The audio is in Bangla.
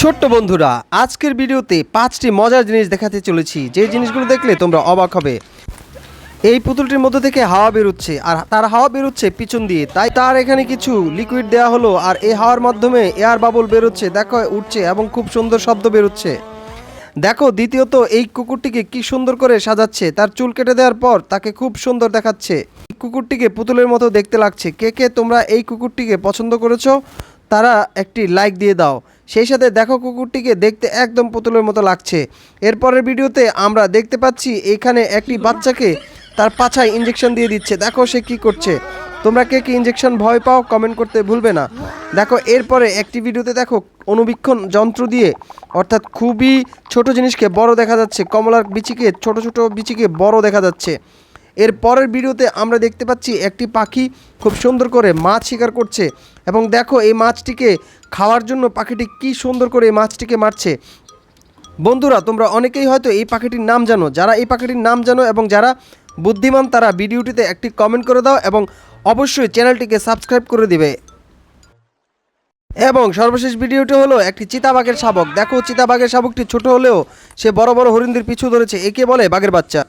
ছোট্ট বন্ধুরা, আজকের ভিডিওতে 5টি মজার জিনিস দেখাতে চলেছি, যে জিনিসগুলো দেখলে তোমরা অবাক হবে। এই পুতুলটির মধ্যে থেকে হাওয়া বেরোচ্ছে, আর তার হাওয়া বেরোচ্ছে পিছন দিয়ে, তাই তার এখানে কিছু লিকুইড দেওয়া হলো, আর এই হাওয়ার মাধ্যমে এয়ার বাবল বেরোচ্ছে, দেখো উঠছে এবং খুব সুন্দর শব্দ বেরোচ্ছে। দেখো দ্বিতীয়ত, এই কুকুরটিকে কি সুন্দর করে সাজাচ্ছে, তার চুল কেটে দেওয়ার পর তাকে খুব সুন্দর দেখাচ্ছে। কুকুরটিকে পুতুলের মতো দেখতে লাগছে। কে কে তোমরা এই কুকুরটিকে পছন্দ করেছো তারা একটি লাইক দিয়ে দাও। সেই সাথে দেখো কুকুরটিকে দেখতে একদম পুতুলের মতো লাগছে। এরপরের ভিডিওতে আমরা দেখতে পাচ্ছি এখানে একটি বাচ্চাকে তার পাছায় ইঞ্জেকশন দিয়ে দিচ্ছে, দেখো সে কি করছে। তোমরা কে কি ইঞ্জেকশন ভয় পাও কমেন্ট করতে ভুলবে না। দেখো এরপরে একটি ভিডিওতে দেখো অনুবীক্ষণ যন্ত্র দিয়ে, অর্থাৎ খুবই ছোট জিনিসকে বড় দেখা যাচ্ছে, কমলার বিচিকে ছোট ছোট বিচিকে বড় দেখা যাচ্ছে। এর পরের ভিডিওতে আমরা দেখতে পাচ্ছি একটি পাখি খুব সুন্দর করে মাছ শিকার করছে, এবং দেখো এই মাছটিকে খাওয়ার জন্য পাখিটি কি সুন্দর করে এই মাছটিকে মারছে। বন্ধুরা, তোমরা অনেকেই হয়তো এই পাখিটির নাম জানো। যারা এই পাখিটির নাম জানো এবং যারা বুদ্ধিমান, তারা ভিডিওটিতে একটি কমেন্ট করে দাও এবং অবশ্যই চ্যানেলটিকে সাবস্ক্রাইব করে দিবে। এবং সর্বশেষ ভিডিওটি হলো একটি চিতাবাঘের শাবক। দেখো চিতাবাঘের শাবকটি ছোট হলেও সে বড় বড় হরিণদের পিছু ধরেছে, একে বলে বাঘের বাচ্চা।